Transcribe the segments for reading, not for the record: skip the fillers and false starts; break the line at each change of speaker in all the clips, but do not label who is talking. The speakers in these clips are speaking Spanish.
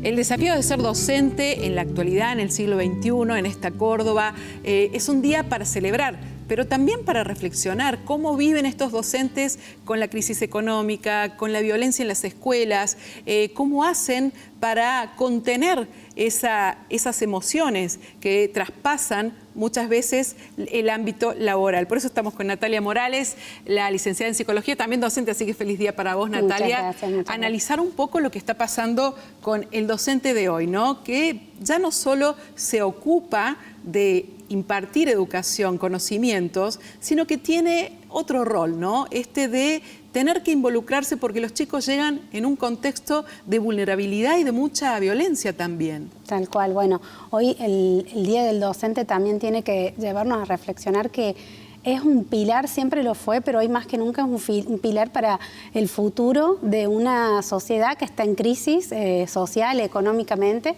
El desafío de ser docente en la actualidad, en el siglo XXI, en esta Córdoba, es un día para celebrar, pero también para reflexionar cómo viven estos docentes con la crisis económica, con la violencia en las escuelas, cómo hacen para contener esas emociones que traspasan muchas veces el ámbito laboral. Por eso estamos con Natalia Morales, la licenciada en Psicología, también docente, así que feliz día para vos, Natalia.
Muchas gracias.
Analizar un poco lo que está pasando con el docente de hoy, ¿no? Que ya no solo se ocupa de impartir educación, conocimientos, sino que tiene otro rol, ¿no? De tener que involucrarse porque los chicos llegan en un contexto de vulnerabilidad y de mucha violencia también.
Tal cual. Bueno, hoy el Día del Docente también tiene que llevarnos a reflexionar que es un pilar, siempre lo fue, pero hoy más que nunca es un pilar para el futuro de una sociedad que está en crisis social, económicamente.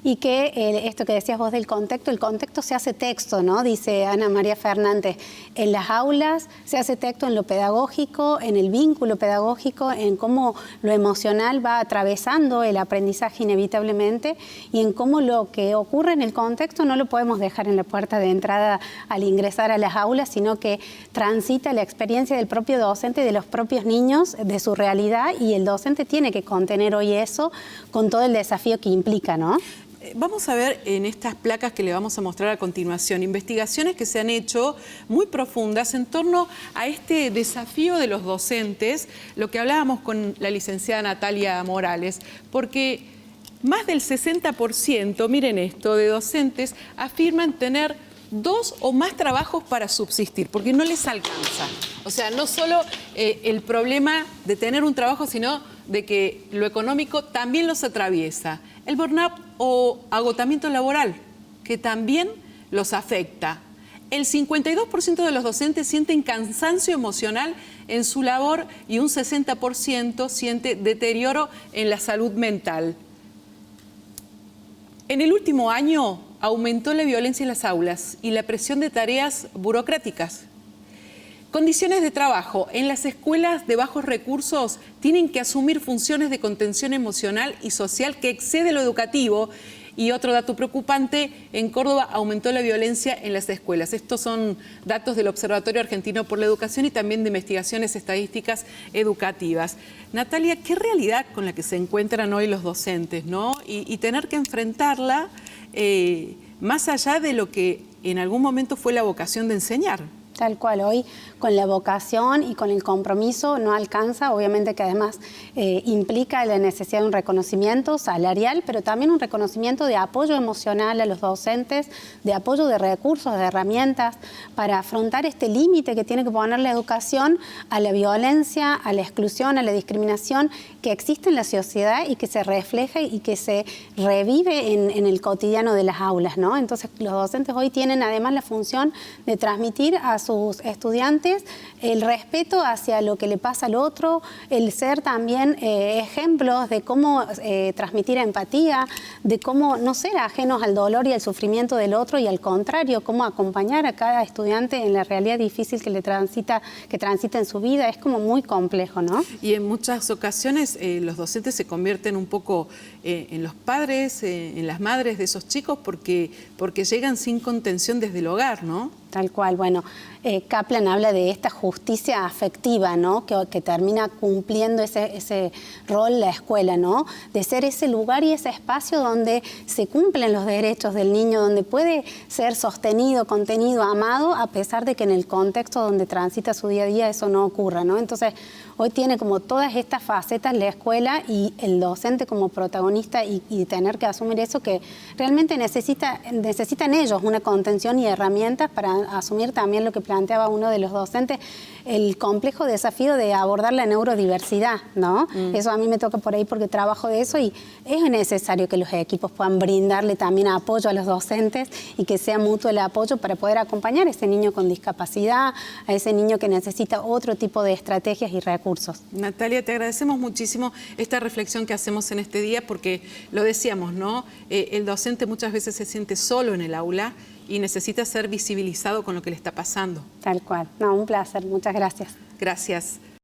Y que esto que decías vos del contexto, el contexto se hace texto, ¿no? Dice Ana María Fernández, en las aulas se hace texto en lo pedagógico, en el vínculo pedagógico, en cómo lo emocional va atravesando el aprendizaje inevitablemente y en cómo lo que ocurre en el contexto no lo podemos dejar en la puerta de entrada al ingresar a las aulas, sino que transita la experiencia del propio docente, de los propios niños, de su realidad, y el docente tiene que contener hoy eso con todo el desafío que implica, ¿no?
Vamos a ver en estas placas que le vamos a mostrar a continuación, investigaciones que se han hecho muy profundas en torno a este desafío de los docentes, lo que hablábamos con la licenciada Natalia Morales, porque más del 60%, miren esto, de docentes afirman tener 2 o más trabajos para subsistir, porque no les alcanza. O sea, no solo el problema de tener un trabajo, sino de que lo económico también los atraviesa. El burnout o agotamiento laboral, que también los afecta. El 52% de los docentes sienten cansancio emocional en su labor y un 60% siente deterioro en la salud mental. En el último año aumentó la violencia en las aulas y la presión de tareas burocráticas. Condiciones de trabajo. En las escuelas de bajos recursos tienen que asumir funciones de contención emocional y social que excede lo educativo. Y otro dato preocupante, en Córdoba aumentó la violencia en las escuelas. Estos son datos del Observatorio Argentino por la Educación y también de investigaciones estadísticas educativas. Natalia, ¿qué realidad con la que se encuentran hoy los docentes, ¿no? Y tener que enfrentarla más allá de lo que en algún momento fue la vocación de enseñar.
Tal cual, hoy con la vocación y con el compromiso no alcanza, obviamente que además implica la necesidad de un reconocimiento salarial, pero también un reconocimiento de apoyo emocional a los docentes, de apoyo de recursos, de herramientas para afrontar este límite que tiene que poner la educación a la violencia, a la exclusión, a la discriminación que existe en la sociedad y que se refleja y que se revive en el cotidiano de las aulas, ¿no? Entonces los docentes hoy tienen además la función de transmitir a sus estudiantes el respeto hacia lo que le pasa al otro, el ser también ejemplos de cómo transmitir empatía, de cómo no ser ajenos al dolor y al sufrimiento del otro y al contrario, cómo acompañar a cada estudiante en la realidad difícil que transita en su vida. Es como muy complejo, ¿no?
Y en muchas ocasiones los docentes se convierten un poco en los padres, en las madres de esos chicos porque llegan sin contención desde el hogar, ¿no?
Tal cual. Bueno, Kaplan habla de esta justicia afectiva, ¿no? Que termina cumpliendo ese rol la escuela, ¿no? De ser ese lugar y ese espacio donde se cumplen los derechos del niño, donde puede ser sostenido, contenido, amado, a pesar de que en el contexto donde transita su día a día eso no ocurra, ¿no? Entonces, hoy tiene como todas estas facetas la escuela y el docente como protagonista y tener que asumir eso que realmente necesitan ellos una contención y herramientas para asumir también lo que planteaba uno de los docentes, el complejo desafío de abordar la neurodiversidad, ¿no? Eso a mí me toca por ahí porque trabajo de eso y es necesario que los equipos puedan brindarle también apoyo a los docentes y que sea mutuo el apoyo para poder acompañar a ese niño con discapacidad, a ese niño que necesita otro tipo de estrategias y recursos.
Natalia, te agradecemos muchísimo esta reflexión que hacemos en este día porque lo decíamos, ¿no? El docente muchas veces se siente solo en el aula y necesita ser visibilizado con lo que le está pasando.
Tal cual. No, un placer. Muchas gracias.
Gracias.